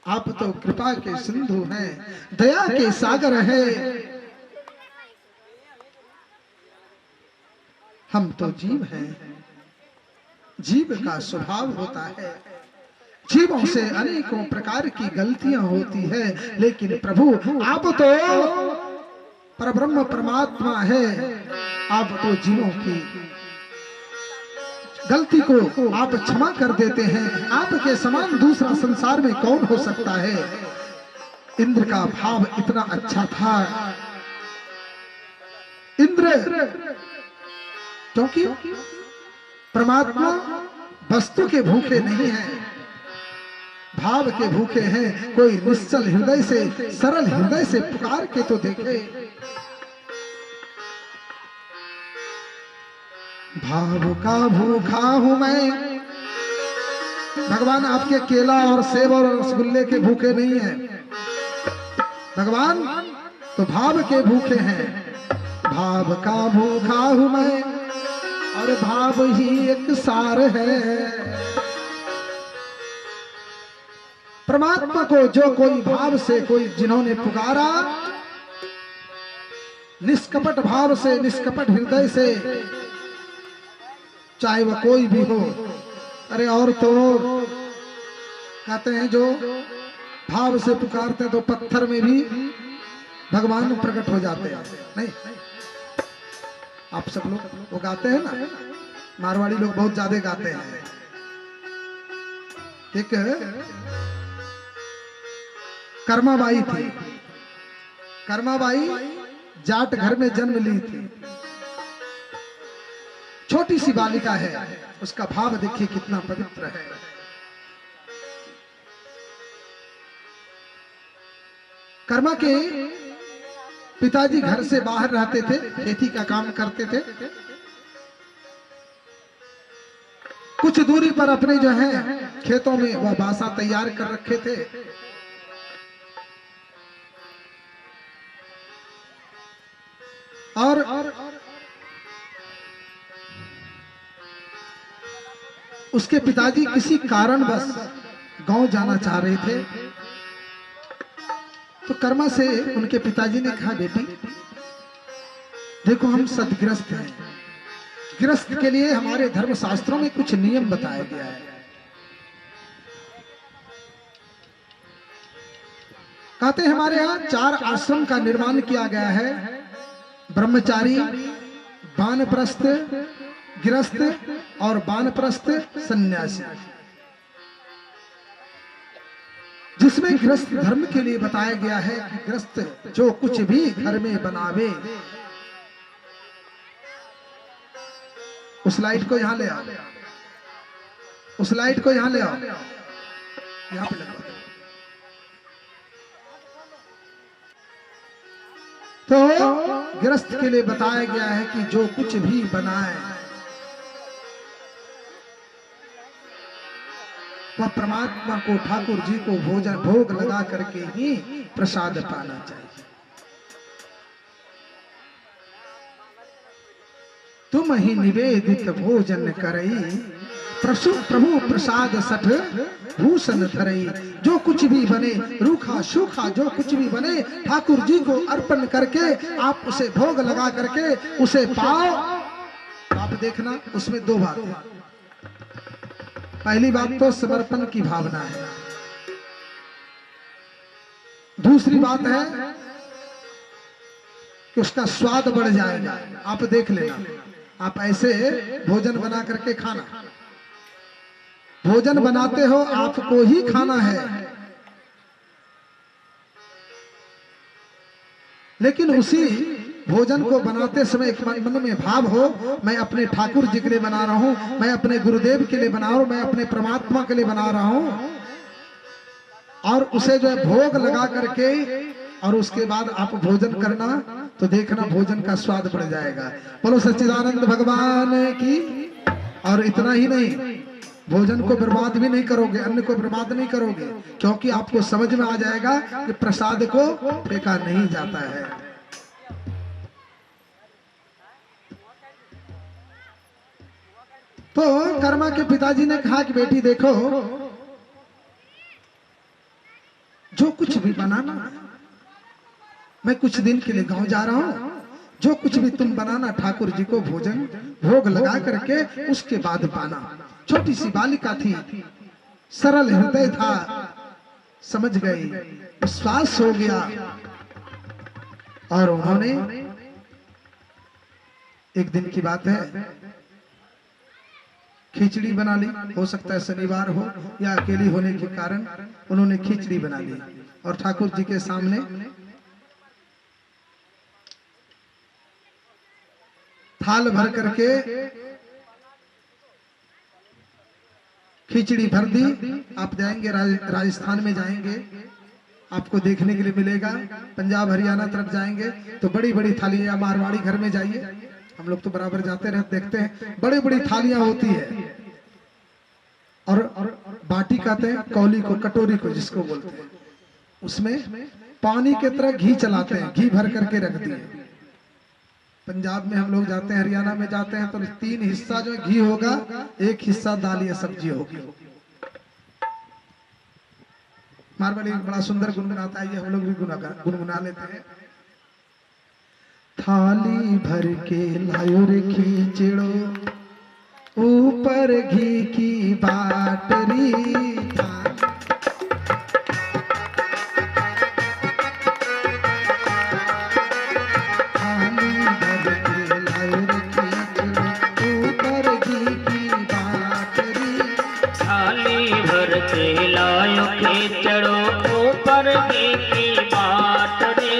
आप तो कृपा के सिंधु हैं, दया के सागर है। हम तो जीव हैं, जीव का स्वभाव होता है, जीवों से अनेकों प्रकार की गलतियां होती है, लेकिन प्रभु आप तो परब्रह्म परमात्मा है। आप तो जीवों की गलती को आप क्षमा कर देते हैं। आपके समान दूसरा संसार में कौन हो सकता है। इंद्र का भाव इतना अच्छा था। इंद्र क्योंकि परमात्मा वस्तु के भूखे नहीं है, भाव के भूखे हैं। कोई निश्चल हृदय से, सरल हृदय से पुकार के तो देखे। भाव का भूखा हूं मैं। भगवान आपके केला और सेब और रसगुल्ले के भूखे नहीं हैं, भगवान तो भाव के भूखे हैं। भाव का भूखा हूं मैं और भाव ही एक सार है। परमात्मा को जो कोई भाव से, कोई जिन्होंने पुकारा निष्कपट भाव से, निष्कपट हृदय से, चाहे वह कोई भी हो। अरे और तो कहते हैं जो भाव से पुकारते हैं तो पत्थर में भी भगवान प्रकट हो जाते हैं। नहीं, आप सब लोग वो गाते हैं ना, मारवाड़ी लोग बहुत ज्यादा गाते हैं। एक कर्माबाई थी, कर्माबाई जाट घर में जन्म ली थी, छोटी सी बालिका है। उसका भाव देखिए कितना पवित्र है। कर्मा के पिताजी घर से बाहर रहते थे, खेती का काम करते थे। कुछ दूरी पर अपने जो है खेतों में वह बासा तैयार कर रखे थे। और उसके पिताजी किसी कारणवश गांव जाना चाह रहे थे। तो कर्मा से उनके पिताजी ने कहा, बेटी देखो हम सदगृहस्थ हैं, गृहस्थ के लिए हमारे धर्म शास्त्रों में कुछ नियम बताया गया है। कहते हैं हमारे यहाँ 4 आश्रम का निर्माण किया गया है, ब्रह्मचारी, वानप्रस्थ, गृहस्थ और वानप्रस्थ सन्यासी। जिसमें गृहस्थ धर्म के लिए बताया गया है कि गृहस्थ जो कुछ भी घर में बनावे। उस लाइट को यहां ले आओ, उस लाइट को यहां ले आओ, यहां पे लगवा दो। तो गृहस्थ के लिए बताया गया है कि जो कुछ भी बनाए वह परमात्मा को, ठाकुर जी को भोजन भोग लगा करके ही प्रसाद पाना चाहिए। तुम ही निवेदित भोजन करई, प्रभु प्रसाद सठ भूषण धरई। जो कुछ भी बने, रूखा सूखा जो कुछ भी बने, ठाकुर जी को अर्पण करके आप उसे भोग लगा करके उसे पाओ। आप देखना उसमें 2 बात है। पहली बात तो समर्पण की भावना है, दूसरी बात है कि उसका स्वाद बढ़ जाएगा। आप देख लेना, आप ऐसे भोजन बना करके खाना, भोजन बनाते हो आपको ही खाना है, लेकिन उसी भोजन को बनाते समय एक मन में भाव हो, मैं अपने ठाकुर जी के लिए बना रहा हूं, मैं अपने गुरुदेव के लिए बना रहा हूं, मैं अपने परमात्मा के लिए बना रहा हूं। और उसे जो है भोग लगा करके और उसके बाद आप भोजन करना, तो देखना भोजन का स्वाद बढ़ जाएगा। बोलो सच्चिदानंद भगवान की। और इतना ही नहीं, भोजन को बर्बाद भी नहीं करोगे, अन्न को बर्बाद नहीं करोगे, क्योंकि आपको समझ में आ जाएगा कि प्रसाद को फेंका नहीं जाता है। तो कर्मा के पिताजी ने कहा कि बेटी देखो, जो कुछ भी बनाना, मैं कुछ दिन के लिए गांव जा रहा हूं, जो कुछ भी तुम बनाना ठाकुर जी को भोजन भोग लगा करके उसके बाद पाना। छोटी सी बालिका थी, सरल हृदय था, समझ गई, विश्वास हो गया और उन्होंने, एक दिन की बात है, खिचड़ी बना ली। हो सकता है शनिवार हो या अकेली होने के कारण उन्होंने खिचड़ी बना ली और ठाकुर जी के सामने थाल भर करके खिचड़ी भर दी। आप जाएंगे राजस्थान में जाएंगे, आपको देखने के लिए मिलेगा। पंजाब हरियाणा तरफ जाएंगे तो बड़ी बड़ी थालियां, मारवाड़ी घर में जाइए, हम लोग तो बराबर जाते रहते देखते हैं, बड़ी बड़ी थालियां होती है और बाटी कहते हैं कौली को, कटोरी को जिसको बोलते हैं, उसमें पानी के तरह घी चलाते हैं, घी भर करके रख दिए। पंजाब में हम लोग जाते हैं, हरियाणा में जाते हैं तो 3 हिस्सा जो घी होगा, 1 हिस्सा दाल या सब्जी होगी। मारवाड़ी बड़ा सुंदर गुनगुनाता है, ये हम लोग भी गुनगुना लेते हैं। थाली भर के लायो रे खींचड़ो, ऊपर घी की बाटरी, थाली भर के लायो रे खींचड़ो, ऊपर घी की बाटरी, थाली भर के लायो खींचड़ो, ऊपर घी की बाटरी,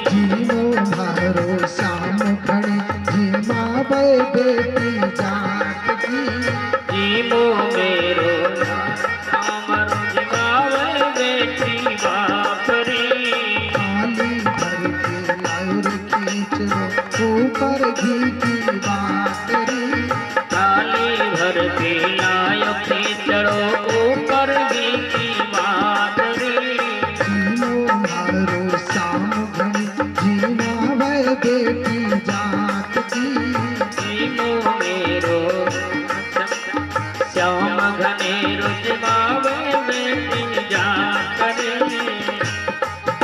जीमो मारो शाम खड़ी, जीमा बे बेटी जाट की, जीमो मेरो अमर जिमावे बेटी बापरी, थाली भर के लायो रे खींचड़ो, ऊपर घी की बाटरी, थाली भर के लायो खींचड़ो, ऊपर घी की बाटरी, जीमो मारो शाम घड़ी, जीमा बे बेटी जाट की, जीमो मेरो श्याम घनेरो जिमावे बेटी जापरी,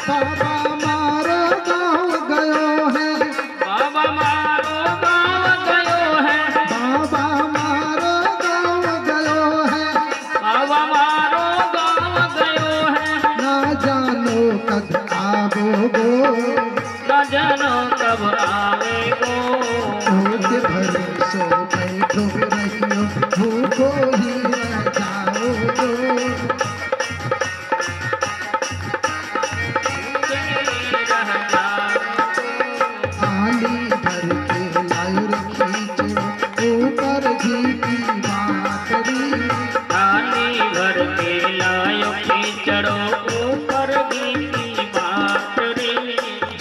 बाबा मारो गाँव गयो है, बाबा मारो गाँव गयो है, बाबा मारो गाँव गयो है, बाबा मारो गाँव गयो है, ना जानो कद आवोगो, न जानो कब आवेगो, भूख भरोसो बैठो रहियो, भूखो ही रह जाओगो, रह जाओ। थाली भर के लायो रे खींचड़ो, ऊपर घी की बाटरी, थाली भर के लायो खींचड़ो, ऊपर घी की बाटरी,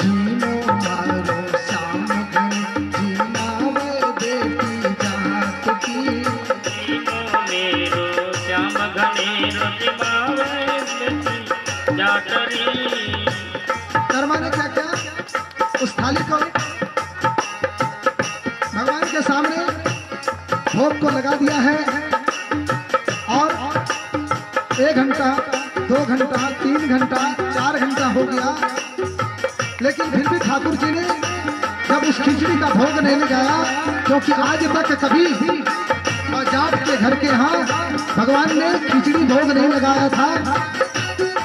जीमो मारो शाम घड़ी, जीमा वे बेटी जाट की, जीमो मेरो श्याम घनेरो जिमावे बेटी जाटरी, कर्मा ने क्या किया, उस थाली को भगवान के सामने भोग को लगा दिया है और 1 घंटा, 2 घंटा, 3 घंटा, 4 घंटा हो गया, लेकिन फिर भी ठाकुर जी ने जब उस खिचड़ी का भोग नहीं लगाया, क्योंकि आज तक कभी जाट के घर के यहाँ भगवान ने खिचड़ी भोग नहीं लगाया था,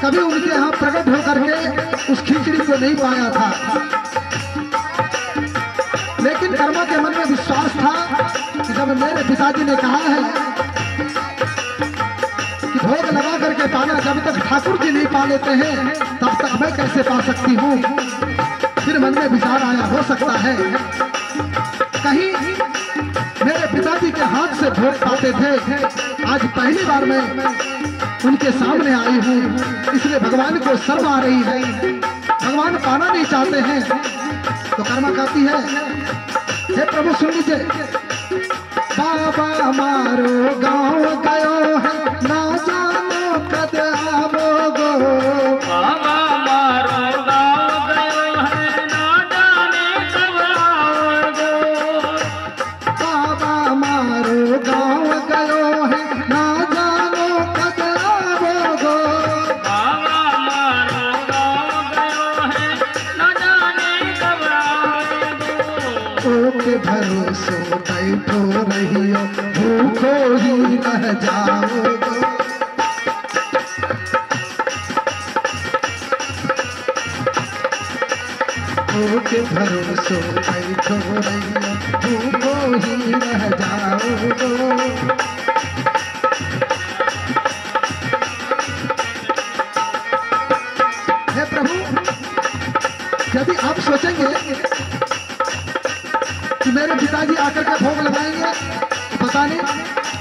कभी उनके यहाँ प्रकट होकर के उस खिचड़ी को नहीं पाया था। लेकिन कर्मा के मन में विश्वास था कि जब मेरे पिताजी ने कहा है कि भोग लगा करके पाना, जब तक ठाकुर जी नहीं पा लेते हैं तब तक मैं कैसे पा सकती हूँ। फिर मन में विचार आया, हो सकता है कहीं मेरे पिताजी के हाथ से भोग पाते थे, आज पहली बार मैं उनके सामने आई हूँ, इसलिए भगवान को शर्म आ रही है, भगवान पाना नहीं चाहते हैं। तो कर्मा कहती है, हे प्रभु सुन लीजिए, बाबा मारो गाँव गयो है, ना जानो कद आवोगो, बाबा मारो गाँव गयो है, ना जाने कब आओगो, बाबा मारो गाँव गयो है, ना जानो कद आवोगो, बाबा रह जाओ के भरोसो बैठो रैया भूखो ही रह जाओ हे प्रभु, यदि आप सोचेंगे कि मेरे पिताजी आकर के भोग लगाएंगे, पता नहीं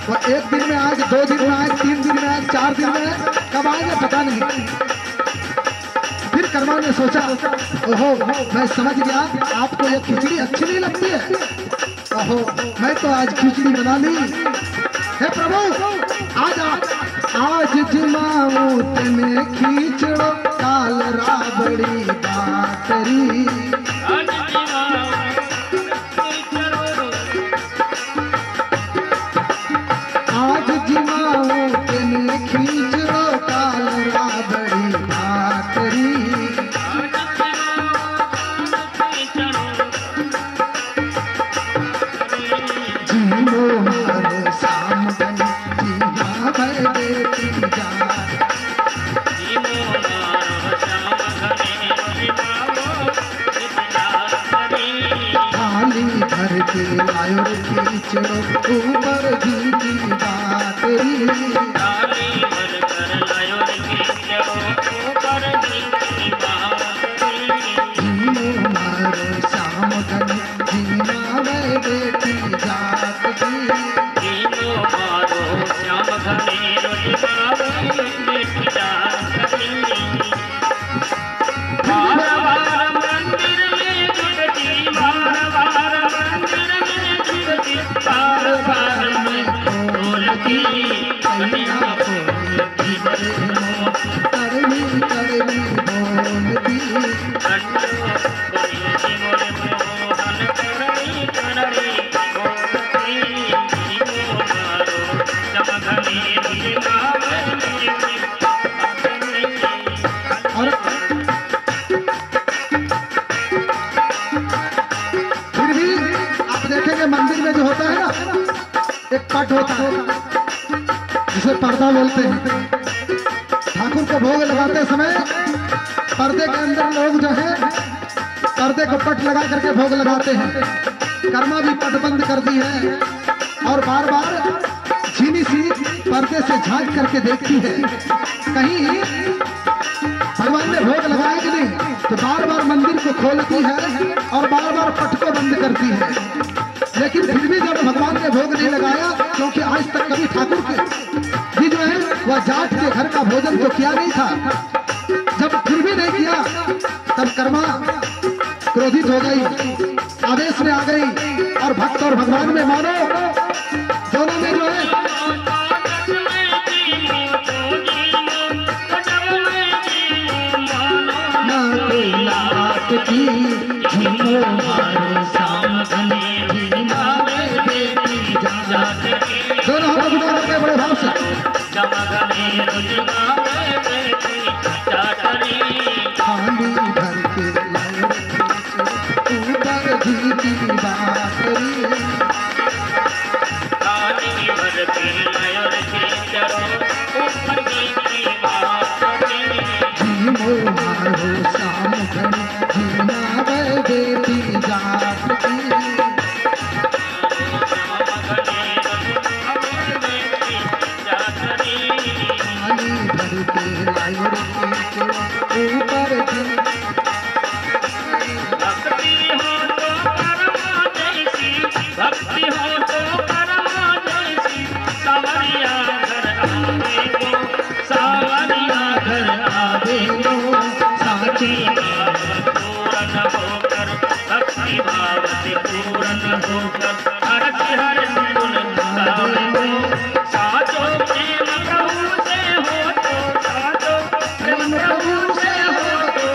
वो एक दिन में आए, 2 दिन में आए, 3 दिन में आए, 4 दिन में आए, कब आएंगे पता नहीं। फिर कर्मा ने सोचा, ओहो मैं समझ गया, आपको ये खिचड़ी अच्छी नहीं लगती है। ओहो मैं तो आज खिचड़ी बना ली। हे प्रभु, आज जिमाऊ तने खींचड़ो काल राबड़ी बातरी। आज जिमाऊ तने खींचड़ो काल राबड़ी बातरी। जीवो मारो शाम बनी जीवा भर बेटी जा। थाली भर के लायो खींचड़ो ऊपर घी की बातरी। जीवो मारो शाम बनी जीवा भर बेटी जात की। करवी करवी बोलती और फिर भी आप देखेंगे मंदिर में जो होता है ना, एक पट होता है जिसे पर्दा बोलते हैं। ठाकुर को भोग लगाते समय पर्दे के अंदर लोग जो है पर्दे को पट लगा करके भोग लगाते हैं। कर्मा भी पट बंद कर दी है और बार बार झीनी सी पर्दे से झांक करके देखती है कहीं भगवान ने भोग लगाया कि नहीं, तो बार बार मंदिर को खोलती है और बार बार पट को बंद करती है। लेकिन फिर भी जब भगवान ने भोग नहीं लगाया, क्योंकि आज तक कभी ठाकुर के भी जो है वह जाट के घर का भोजन तो किया नहीं था, जब फिर भी नहीं किया तब कर्मा क्रोधित हो गई, आदेश में आ गई और भक्त और भगवान में मानो दोनों में जो है ना कोई लाट की झूमो मारो शाम बनी झीमा बेटी जा। दोनों हाथों को जोड़ के बड़े भाव से थाली भर के लायो ऊपर घी की बातरी। झीमो मारो शाम घनी झीमा बेटी जात की। थाली भर के लायो ऊपर घी। भक्ति हो तो परमा जैसी सावरिया घर आवे को, सावरिया घर आवे को, साची पूर्ण होकर भक्ति भाव से पूर्ण होकर हर गुण गावे को। साचो प्रेम प्रभु से हो तो, साचो प्रेम प्रभु से हो तो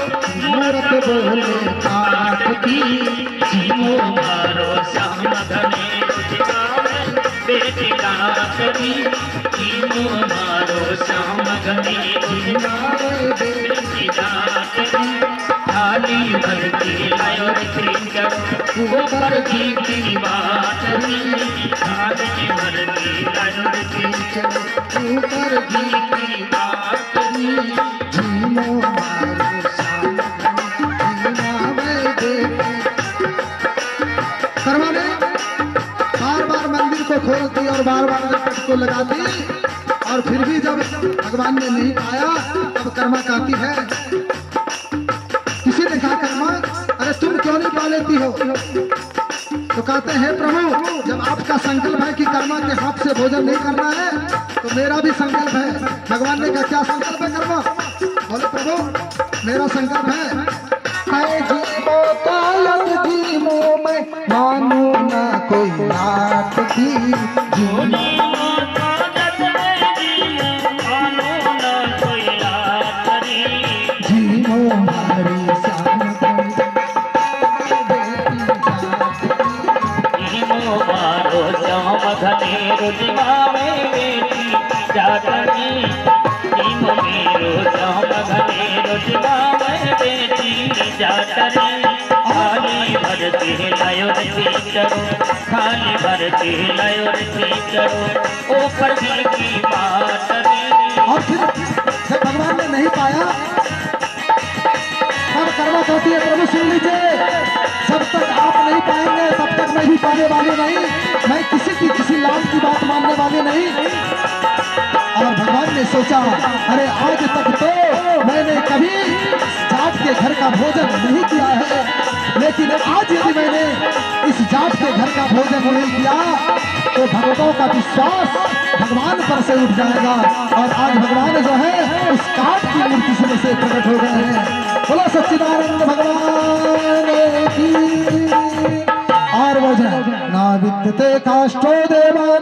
मूरत बोले काट की। जीवो मारो श्याम घने बेटी डाकरी। जीवो मारो श्याम घने बेटी डाकरी। थाली भर के लायो करो ऊपर घी की बातरी। थाली भर के लायो को लगा दी, और फिर भी जब भगवान ने नहीं पाया तब कर्मा कहती है, किसी ने कहा कर्मा अरे तुम क्यों नहीं पा लेती हो? तो कहते हैं प्रभु जब आपका संकल्प है कि कर्मा के हाथ से भोजन नहीं करना है तो मेरा भी संकल्प है। भगवान ने कहा क्या संकल्प है कर्मा? बोले प्रभु मेरा संकल्प है जीवो कालक जीवो मैं मानू ना कोई रात की, जीवो हमारी श्याम खाली भरती लायो खाली भरती लायो ऊपर की बात। और फिर जब भगवान ने नहीं पाया तब कर्मा कहती है प्रभु सुन लीजिए, जब तक आप नहीं पाएंगे तब तक मैं भी पाने वाली नहीं, मैं किसी की किसी लाभ की बात मानने वाली नहीं। और भगवान ने सोचा अरे आज तक तो मैंने कभी जाट के घर का भोजन नहीं किया है, लेकिन आज यदि मैंने इस जाट के घर का भोजन नहीं किया तो भक्तों का विश्वास भगवान पर से उठ जाएगा। और आज भगवान जो है उस काट की मूर्ति से प्रकट हो गए हैं। बोलो सच्चिदानंद भगवान की। और वजह ना विद्यते काष्ठो देवान